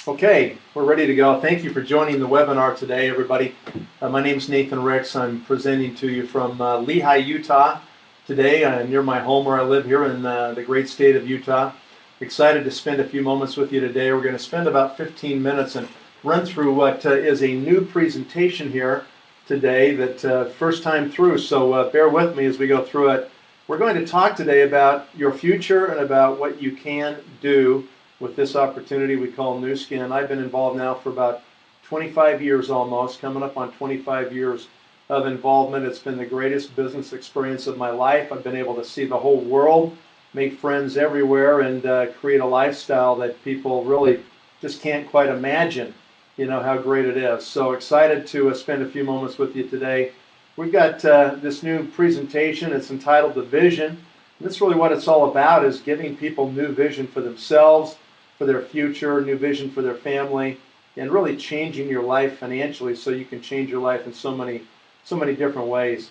Okay, we're ready to go. Thank you for joining the webinar today, everybody. My name is Nathan Ricks. I'm presenting to you from Lehi, Utah today, near my home where I live here in the great state of Utah. Excited to spend a few moments with you today. We're going to spend about 15 minutes and run through what is a new presentation here today that first time through, so bear with me as we go through it. We're going to talk today about your future and about what you can do with this opportunity we call Nuskin. I've been involved now for about 25 years almost, coming up on 25 years of involvement. It's been the greatest business experience of my life. I've been able to see the whole world, make friends everywhere, and create a lifestyle that people really just can't quite imagine, how great it is. So excited to spend a few moments with you today. We've got this new presentation. It's entitled The Vision. And that's really what it's all about, is giving people new vision for themselves, for their future, new vision for their family, and really changing your life financially so you can change your life in so many different ways.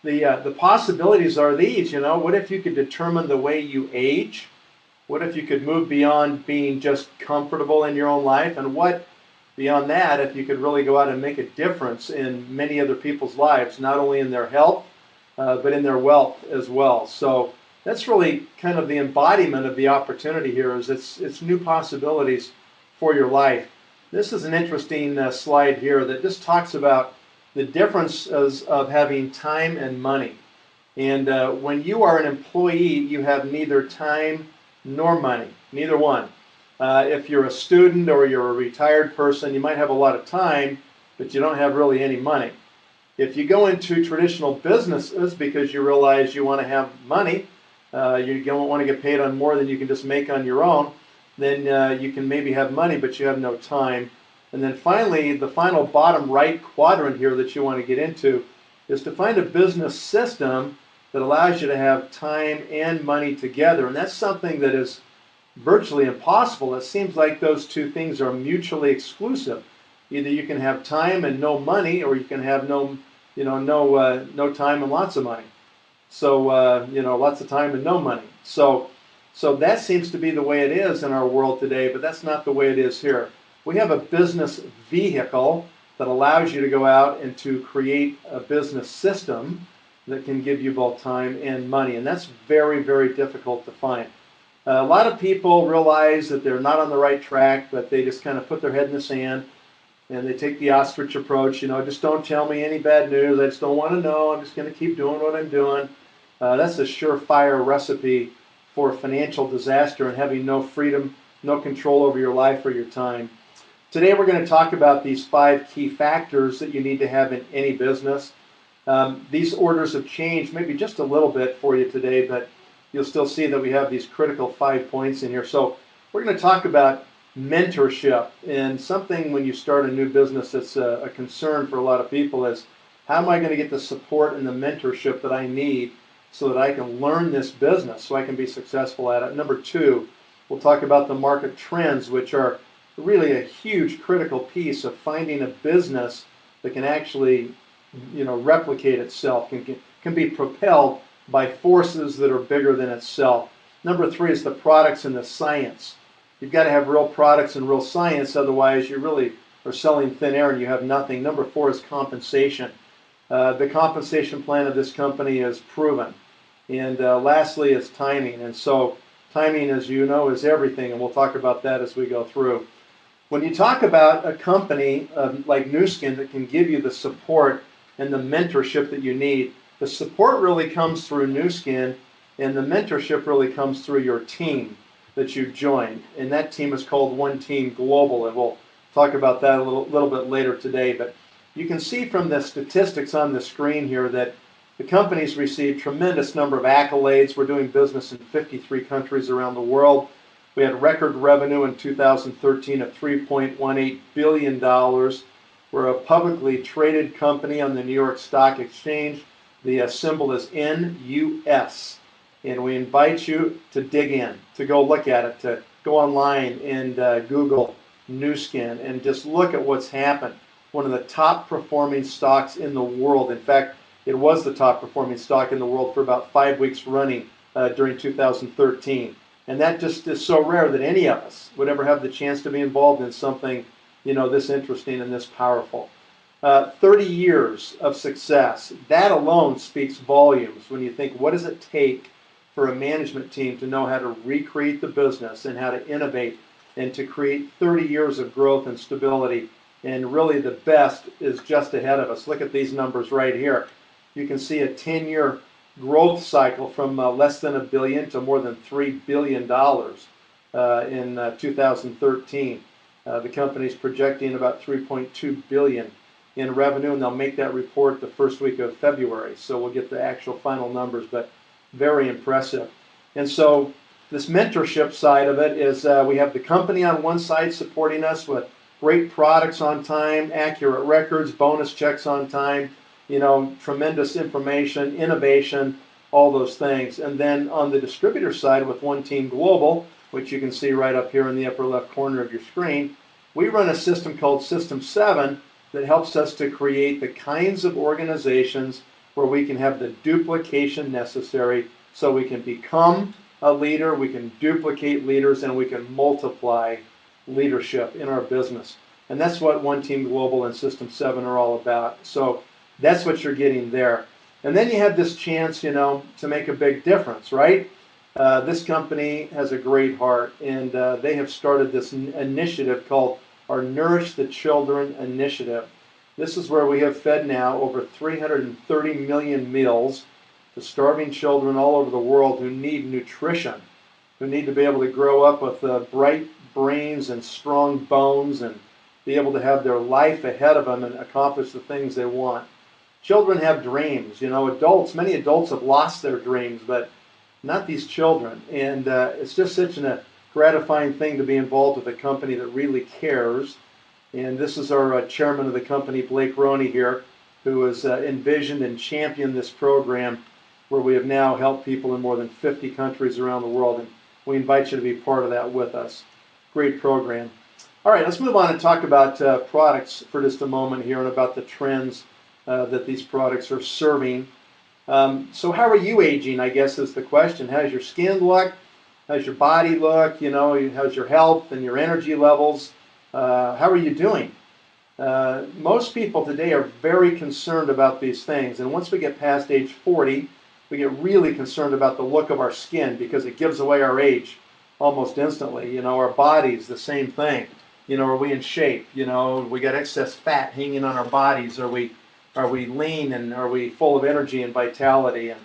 The possibilities are these, what if you could determine the way you age? What if you could move beyond being just comfortable in your own life? And what beyond that, if you could really go out and make a difference in many other people's lives, not only in their health, but in their wealth as well. So that's really kind of the embodiment of the opportunity here, is it's new possibilities for your life. This is an interesting slide here that just talks about the differences of having time and money. And when you are an employee, you have neither time nor money, neither one. If you're a student or you're a retired person, you might have a lot of time, but you don't have really any money. If you go into traditional businesses because you realize you want to have money, you don't want to get paid on more than you can just make on your own, then you can maybe have money, but you have no time. And then finally, the final bottom right quadrant here that you want to get into is to find a business system that allows you to have time and money together. And that's something that is virtually impossible. It seems like those two things are mutually exclusive. Either you can have time and no money, or you can have no time and lots of money. So, lots of time and no money. So that seems to be the way it is in our world today, but that's not the way it is here. We have a business vehicle that allows you to go out and to create a business system that can give you both time and money, and that's very, very difficult to find. A lot of people realize that they're not on the right track, but they just kind of put their head in the sand and they take the ostrich approach. Just don't tell me any bad news. I just don't want to know. I'm just going to keep doing what I'm doing. That's a surefire recipe for financial disaster and having no freedom, no control over your life or your time. Today we're going to talk about these 5 key factors that you need to have in any business. These orders have changed maybe just a little bit for you today, but you'll still see that we have these critical 5 points in here. So we're going to talk about mentorship, and something when you start a new business that's a concern for a lot of people is, how am I going to get the support and the mentorship that I need so that I can learn this business so I can be successful at it? Number 2, we'll talk about the market trends, which are really a huge critical piece of finding a business that can actually replicate itself, can be propelled by forces that are bigger than itself. Number 3 is the products and the science. You've got to have real products and real science, otherwise you really are selling thin air and you have nothing. Number 4 is compensation. The compensation plan of this company is proven. And lastly is timing. And so timing, as you know, is everything, and we'll talk about that as we go through. When you talk about a company like Nuskin that can give you the support and the mentorship that you need, the support really comes through Nuskin, and the mentorship really comes through your team that you've joined. And that team is called One Team Global, and we'll talk about that a little bit later today. But you can see from the statistics on the screen here that the company's received tremendous number of accolades. We're doing business in 53 countries around the world. We had record revenue in 2013 of $3.18 billion. We're a publicly traded company on the New York Stock Exchange. The symbol is NUS. And we invite you to dig in, to go look at it, to go online and Google Nuskin and just look at what's happened. One of the top performing stocks in the world. In fact, it was the top performing stock in the world for about 5 weeks running during 2013. And that just is so rare that any of us would ever have the chance to be involved in something, this interesting and this powerful. 30 years of success, that alone speaks volumes when you think, what does it take for a management team to know how to recreate the business and how to innovate and to create 30 years of growth and stability. And really the best is just ahead of us. Look at these numbers right here. You can see a 10-year growth cycle from less than $1 billion to more than $3 billion in 2013. The company's projecting about $3.2 billion in revenue, and they'll make that report the first week of February. So we'll get the actual final numbers, but very impressive. And so this mentorship side of it is we have the company on one side supporting us with great products on time, accurate records, bonus checks on time, tremendous information, innovation, all those things. And then on the distributor side with One Team Global, which you can see right up here in the upper left corner of your screen, we run a system called System 7 that helps us to create the kinds of organizations where we can have the duplication necessary so we can become a leader, we can duplicate leaders, and we can multiply leadership in our business. And that's what One Team Global and System 7 are all about. So that's what you're getting there. And then you have this chance, to make a big difference, right? This company has a great heart, and they have started this initiative called our Nourish the Children Initiative. This is where we have fed now over 330 million meals to starving children all over the world who need nutrition, who need to be able to grow up with bright brains and strong bones and be able to have their life ahead of them and accomplish the things they want. Children have dreams. Many adults have lost their dreams, but not these children. And it's just such a gratifying thing to be involved with a company that really cares. And this is our chairman of the company, Blake Roney here, who has envisioned and championed this program where we have now helped people in more than 50 countries around the world. And we invite you to be part of that with us. Great program. All right, let's move on and talk about products for just a moment here and about the trends that these products are serving. So how are you aging, I guess, is the question. How's your skin look? How's your body look? How's your health and your energy levels? How are you doing? Most people today are very concerned about these things. And once we get past age 40, we get really concerned about the look of our skin because it gives away our age almost instantly. Our bodies, the same thing. Are we in shape? We got excess fat hanging on our bodies. Are we lean, and are we full of energy and vitality? And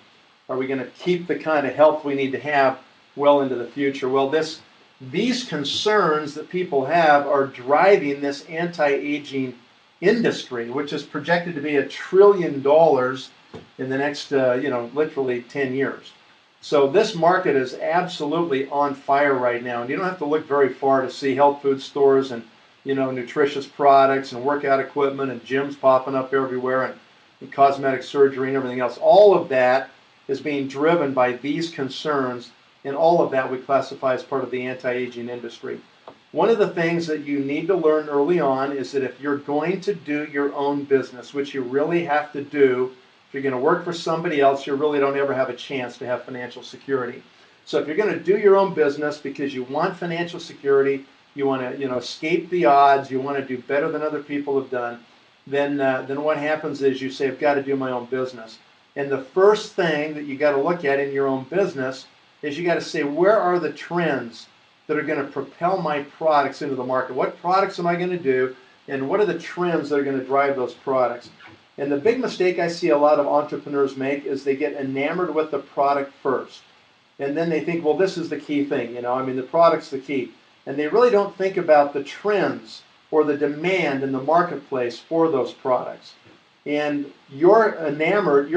are we going to keep the kind of health we need to have well into the future? Well, these concerns that people have are driving this anti-aging industry, which is projected to be $1 trillion in the next, literally 10 years. So this market is absolutely on fire right now, and you don't have to look very far to see health food stores and nutritious products and workout equipment and gyms popping up everywhere and cosmetic surgery and everything else. All of that is being driven by these concerns, and all of that we classify as part of the anti-aging industry. One of the things that you need to learn early on is that if you're going to do your own business, which you really have to do, if you're going to work for somebody else, you really don't ever have a chance to have financial security. So if you're going to do your own business because you want financial security, you want to escape the odds, you want to do better than other people have done, then what happens is you say, I've got to do my own business. And the first thing that you got to look at in your own business is you got to say, where are the trends that are going to propel my products into the market? What products am I going to do, and what are the trends that are going to drive those products? And the big mistake I see a lot of entrepreneurs make is they get enamored with the product first. And then they think, well, this is the key thing, the product's the key. And they really don't think about the trends or the demand in the marketplace for those products. And you're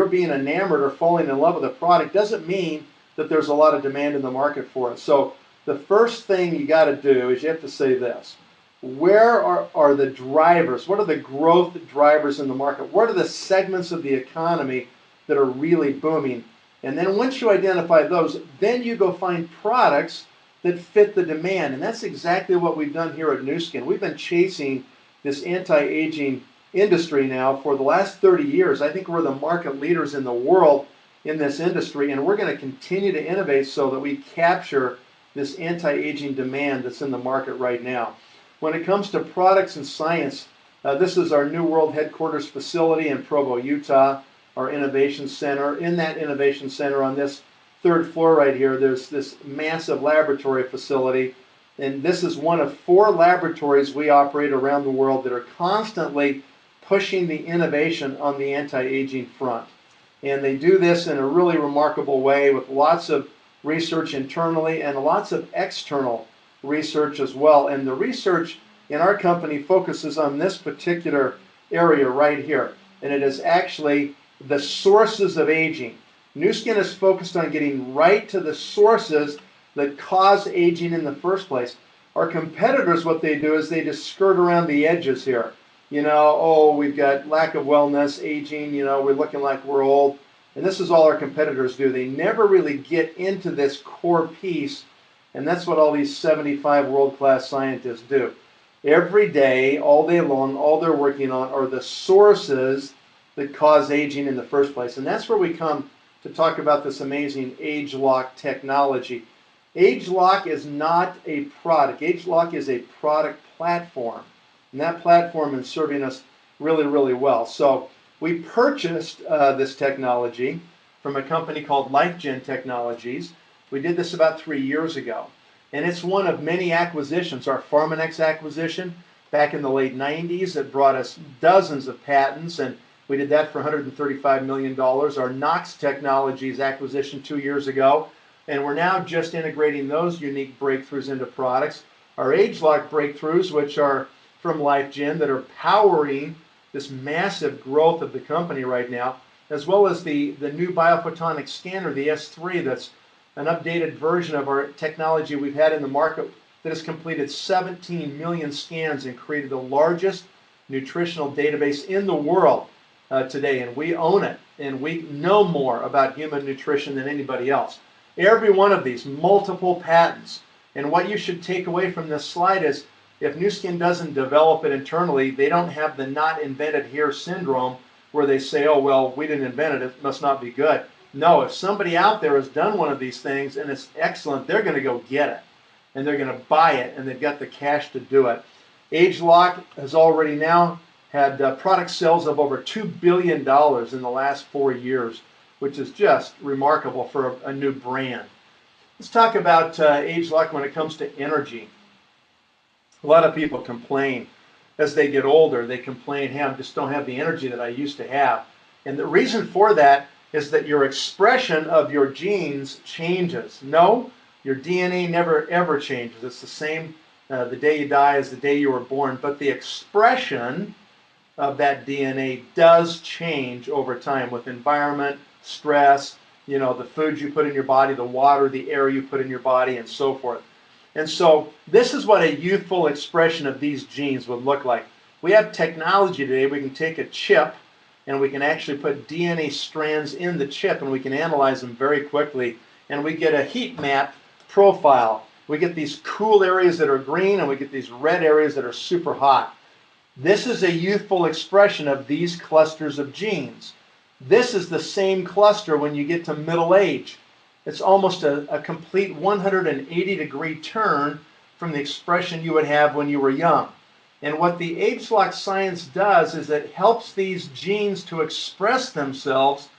being enamored or falling in love with a product doesn't mean that there's a lot of demand in the market for it. So the first thing you got to do is you have to say this. Where are the drivers? What are the growth drivers in the market? What are the segments of the economy that are really booming? And then once you identify those, then you go find products that fit the demand. And that's exactly what we've done here at Nuskin. We've been chasing this anti-aging industry now for the last 30 years. I think we're the market leaders in the world in this industry, and we're going to continue to innovate so that we capture this anti-aging demand that's in the market right now. When it comes to products and science, this is our New World headquarters facility in Provo, Utah, our innovation center. In that innovation center on this third floor right here, there's this massive laboratory facility. And this is one of 4 laboratories we operate around the world that are constantly pushing the innovation on the anti-aging front. And they do this in a really remarkable way with lots of research internally and lots of external research as well. And the research in our company focuses on this particular area right here. And it is actually the sources of aging. Nuskin is focused on getting right to the sources that cause aging in the first place. Our competitors, what they do is they just skirt around the edges here. You know, oh, we've got lack of wellness, aging, you know, we're looking like we're old. And this is all our competitors do. They never really get into this core piece, and that's what all these 75 world-class scientists do. Every day, all day long, all they're working on are the sources that cause aging in the first place. And that's where we come to talk about this amazing age-lock technology. Age-lock is not a product. Age-lock is a product platform. And that platform is serving us really, really well. So we purchased this technology from a company called LifeGen Technologies. We did this about 3 years ago. And it's one of many acquisitions. Our Pharmanex acquisition back in the late 90s that brought us dozens of patents, and we did that for $135 million. Our Knox Technologies acquisition 2 years ago, and we're now just integrating those unique breakthroughs into products. Our age-lock breakthroughs, which are from LifeGen, that are powering this massive growth of the company right now, as well as the new biophotonic scanner, the S3, that's an updated version of our technology we've had in the market that has completed 17 million scans and created the largest nutritional database in the world today. And we own it, and we know more about human nutrition than anybody else. Every one of these, multiple patents. And what you should take away from this slide is, if Nuskin doesn't develop it internally, they don't have the not invented here syndrome where they say, oh, well, we didn't invent it, it must not be good. No, if somebody out there has done one of these things and it's excellent, they're going to go get it. And they're going to buy it, and they've got the cash to do it. age-lock has already now had product sales of over $2 billion in the last 4 years, which is just remarkable for a new brand. Let's talk about age-lock when it comes to energy. A lot of people complain as they get older. They complain, hey, I just don't have the energy that I used to have. And the reason for that is that your expression of your genes changes. No, your DNA never ever changes. It's the same the day you die as the day you were born, but the expression of that DNA does change over time with environment, stress, you know, the foods you put in your body, the water, the air you put in your body, and so forth. And so this is what a youthful expression of these genes would look like. We have technology today. We can take a chip and we can actually put DNA strands in the chip, and we can analyze them very quickly, and we get a heat map profile. We get these cool areas that are green, and we get these red areas that are super hot. This is a youthful expression of these clusters of genes. This is the same cluster when you get to middle age. It's almost a complete 180-degree turn from the expression you would have when you were young. And what the age-lock science does is it helps these genes to express themselves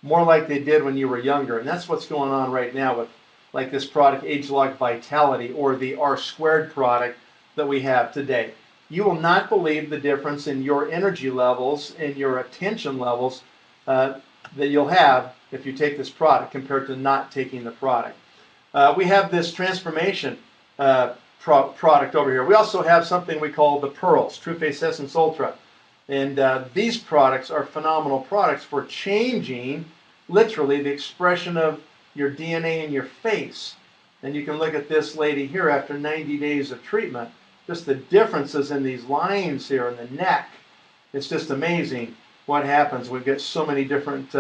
more like they did when you were younger. And that's what's going on right now with like this product, age-lock Vitality, or the R² product that we have today. You will not believe the difference in your energy levels and your attention levels that you'll have if you take this product compared to not taking the product. We have this transformation product over here. We also have something we call the Pearls, TrueFace Essence Ultra. And these products are phenomenal products for changing, literally, the expression of your DNA in your face. And you can look at this lady here after 90 days of treatment. Just the differences in these lines here in the neck. It's just amazing what happens. We've got so many different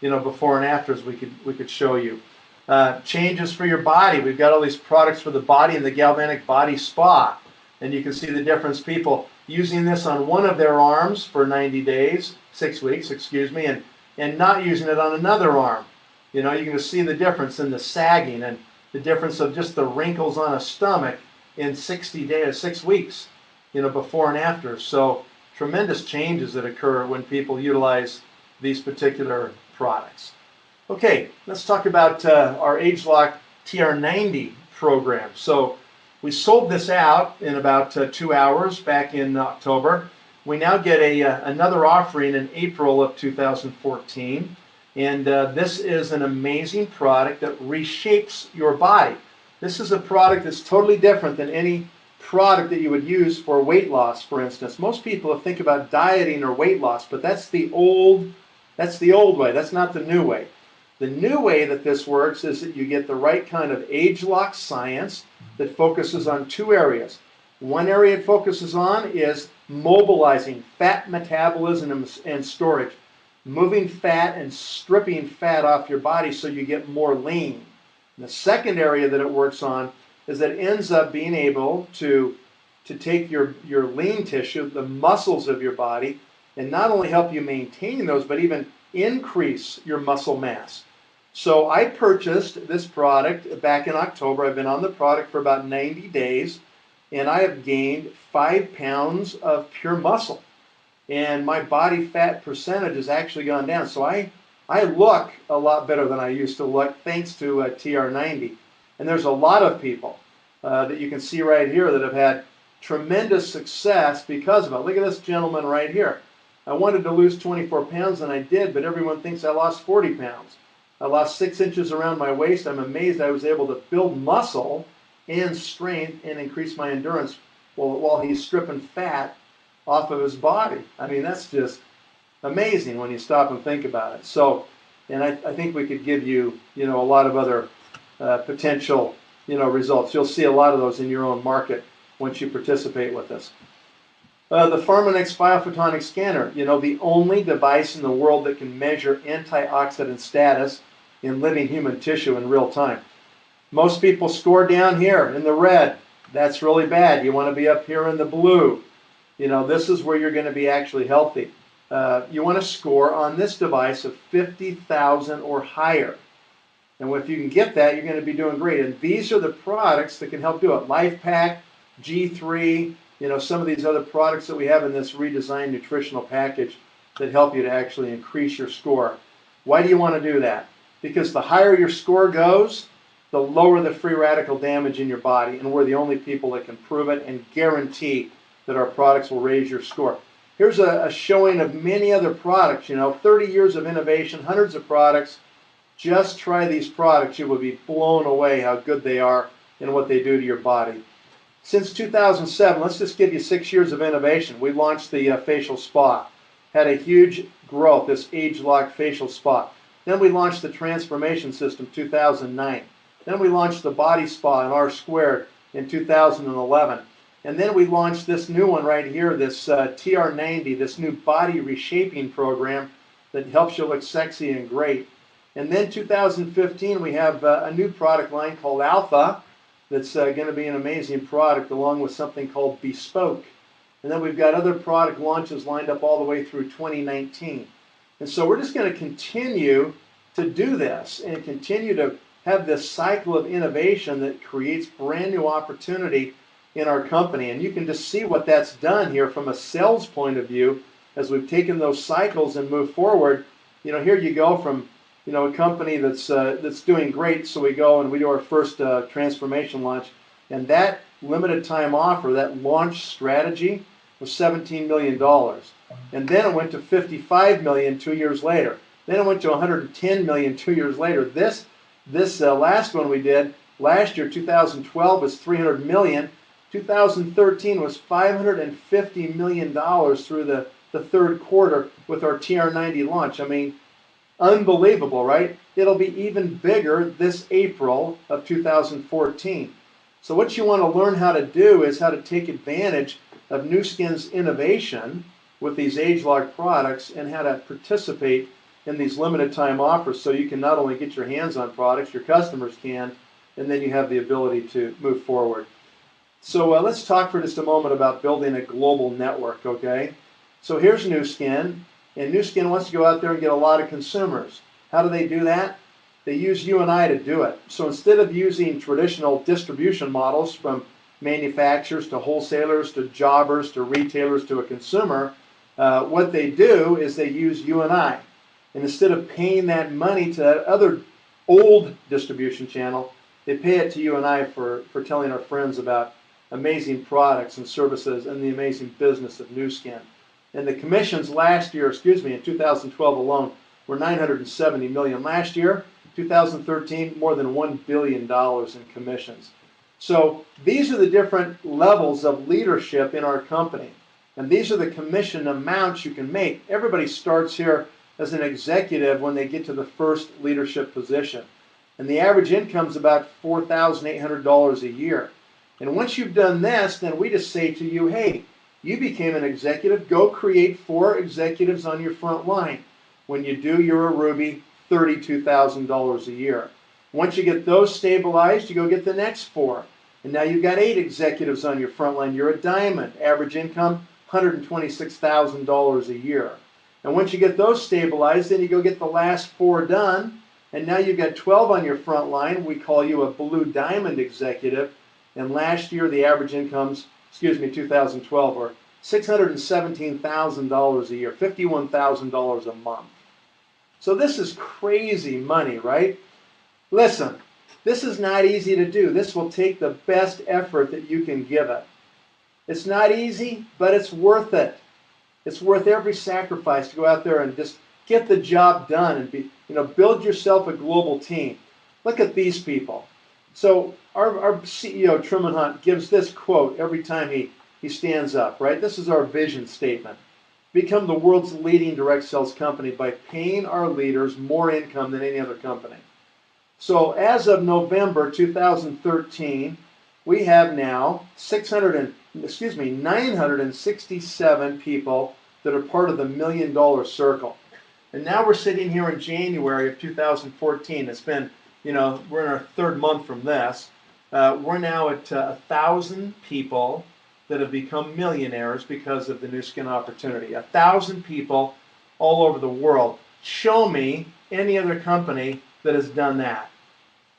before and afters we could show you. Changes for your body. We've got all these products for the body and the Galvanic Body Spa. And you can see the difference. People using this on one of their arms for 90 days, 6 weeks, excuse me, and not using it on another arm. You know, you can just see the difference in the sagging. And the difference of just the wrinkles on a stomach in 60 days, 6 weeks, before and after. So tremendous changes that occur when people utilize these particular products. Okay, let's talk about our ageLOC TR90 program. So we sold this out in about 2 hours back in October. We now get another offering in April of 2014. And this is an amazing product that reshapes your body. This is a product that's totally different than any product that you would use for weight loss, for instance. Most people think about dieting or weight loss, but that's the old way. That's not the new way. The new way that this works is that you get the right kind of ageLOC science that focuses on 2 areas. One area it focuses on is mobilizing fat metabolism and storage, moving fat and stripping fat off your body so you get more lean. And the second area that it works on is that it ends up being able to take your lean tissue, the muscles of your body, and not only help you maintain those, but even increase your muscle mass. So I purchased this product back in October. I've been on the product for about 90 days, and I have gained 5 pounds of pure muscle. And my body fat percentage has actually gone down. So I look a lot better than I used to look thanks to TR90. And there's a lot of people that you can see right here that have had tremendous success because of it. Look at this gentleman right here. I wanted to lose 24 pounds and I did, but everyone thinks I lost 40 pounds. I lost 6 inches around my waist. I'm amazed I was able to build muscle and strength and increase my endurance while he's stripping fat off of his body. I mean, that's just amazing when you stop and think about it. So, and I think we could give you, a lot of other potential, results. You'll see a lot of those in your own market once you participate with us. The Pharmanex Biophotonic Scanner, the only device in the world that can measure antioxidant status in living human tissue in real time. Most people score down here in the red. That's really bad. You want to be up here in the blue. This is where you're going to be actually healthy. You want to score on this device of 50,000 or higher. And if you can get that, you're going to be doing great. And these are the products that can help do it. LifePak, G3, some of these other products that we have in this redesigned nutritional package that help you to actually increase your score. Why do you want to do that? Because the higher your score goes, the lower the free radical damage in your body. And we're the only people that can prove it and guarantee that our products will raise your score. Here's a showing of many other products, 30 years of innovation, hundreds of products. Just try these products. You will be blown away how good they are and what they do to your body. Since 2007, let's just give you 6 years of innovation. We launched the facial spa. Had a huge growth, this ageLOC facial spa. Then we launched the transformation system 2009. Then we launched the body spa in R² in 2011. And then we launched this new one right here, this TR90, this new body reshaping program that helps you look sexy and great. And then 2015, we have a new product line called Alpha that's going to be an amazing product along with something called Bespoke. And then we've got other product launches lined up all the way through 2019. And so we're just going to continue to do this and continue to have this cycle of innovation that creates brand new opportunity in our company. And you can just see what that's done here from a sales point of view as we've taken those cycles and moved forward. Here you go from a company that's doing great. So we go and we do our first transformation launch, and that limited time offer, that launch strategy, was $17 million. And then it went to $55 million 2 years later. Then it went to $110 million 2 years later. This last one we did last year, 2012, was $300 million. 2013 was $550 million through the third quarter with our TR90 launch. I mean, unbelievable, right? It'll be even bigger this April of 2014. So what you want to learn how to do is how to take advantage of Nuskin's innovation with these ageLOC products and how to participate in these limited time offers so you can not only get your hands on products, your customers can, and then you have the ability to move forward. So let's talk for just a moment about building a global network, okay? So here's Nuskin, and Nuskin wants to go out there and get a lot of consumers. How do they do that? they use you and I to do it. So instead of using traditional distribution models from manufacturers to wholesalers to jobbers to retailers to a consumer, what they do is they use you and I. And instead of paying that money to that other old distribution channel, they pay it to you and I for telling our friends about amazing products and services and the amazing business of Nuskin. And the commissions last year, in 2012 alone, were $970 million. Last year, 2013, more than $1 billion in commissions. So these are the different levels of leadership in our company. And these are the commission amounts you can make. Everybody starts here as an executive when they get to the first leadership position. And the average income is about $4,800 a year. And once you've done this, then we just say to you, hey, you became an executive, go create 4 executives on your front line. When you do, you're a Ruby, $32,000 a year. Once you get those stabilized, you go get the next 4. And now you've got 8 executives on your front line. You're a diamond. Average income, $126,000 a year. And once you get those stabilized, then you go get the last 4 done. And now you've got 12 on your front line. We call you a blue diamond executive. And last year, the average incomes, 2012, were $617,000 a year, $51,000 a month. So this is crazy money, right? Listen, this is not easy to do. This will take the best effort that you can give it. It's not easy, but it's worth it. It's worth every sacrifice to go out there and just get the job done and build yourself a global team. Look at these people. So our CEO, Truman Hunt, gives this quote every time he stands up, right? This is our vision statement. Become the world's leading direct sales company by paying our leaders more income than any other company. So as of November 2013, we have now 967 people that are part of the $1 million circle. And now we're sitting here in January of 2014. It's been, we're in our 3rd month from this. We're now at 1,000 people that have become millionaires because of the Nuskin opportunity. 1,000 people all over the world. Show me any other company that has done that.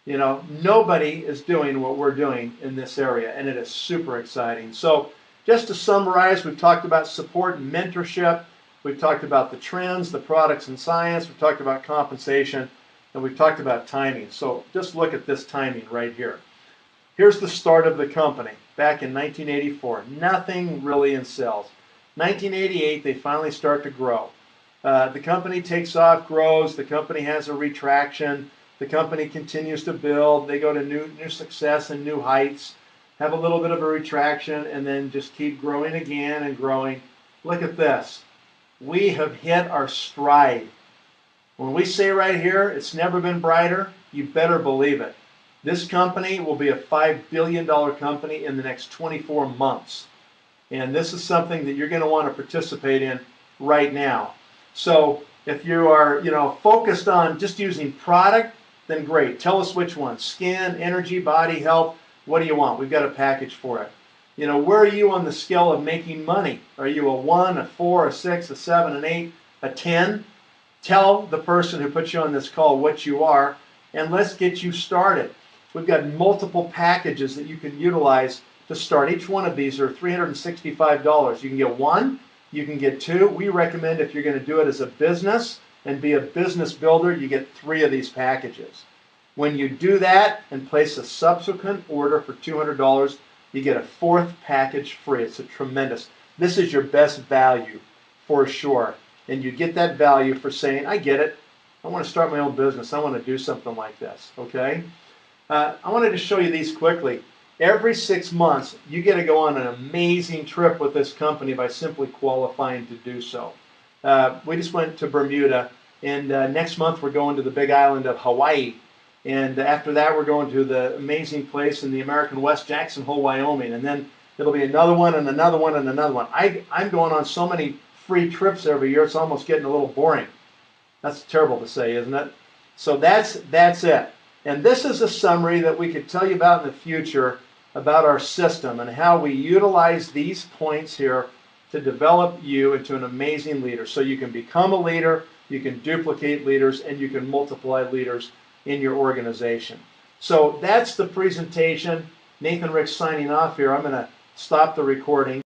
Nobody is doing what we're doing in this area, and it is super exciting. So just to summarize, we've talked about support and mentorship. We've talked about the trends, the products and science. We've talked about compensation, and we've talked about timing. So just look at this timing right here. Here's the start of the company back in 1984. Nothing really in sales. 1988, they finally start to grow. The company takes off, grows. The company has a retraction. The company continues to build. They go to new success and new heights, have a little bit of a retraction, and then just keep growing again and growing. Look at this. We have hit our stride. When we say right here, it's never been brighter, you better believe it. This company will be a $5 billion company in the next 24 months. And this is something that you're going to want to participate in right now. So if you are, focused on just using product, then great. Tell us which one. Skin, energy, body, health. What do you want? We've got a package for it. Where are you on the scale of making money? Are you a 1, a 4, a 6, a 7, an 8, a 10? Tell the person who put you on this call what you are, and let's get you started. We've got multiple packages that you can utilize to start. Each one of these are $365. You can get 1, you can get 2. We recommend if you're going to do it as a business and be a business builder, you get 3 of these packages. When you do that and place a subsequent order for $200, you get a 4th package free. It's a tremendous. This is your best value for sure. And you get that value for saying, I get it. I want to start my own business. I want to do something like this. Okay? I wanted to show you these quickly. Every 6 months, you get to go on an amazing trip with this company by simply qualifying to do so. We just went to Bermuda, and next month we're going to the big island of Hawaii. And after that, we're going to the amazing place in the American West, Jackson Hole, Wyoming. And then it'll be another one and another one and another one. I'm going on so many free trips every year, it's almost getting a little boring. That's terrible to say, isn't it? So that's it. And this is a summary that we could tell you about in the future about our system and how we utilize these points here to develop you into an amazing leader. So you can become a leader, you can duplicate leaders, and you can multiply leaders in your organization. So that's the presentation. Nathan Ricks signing off here. I'm going to stop the recording.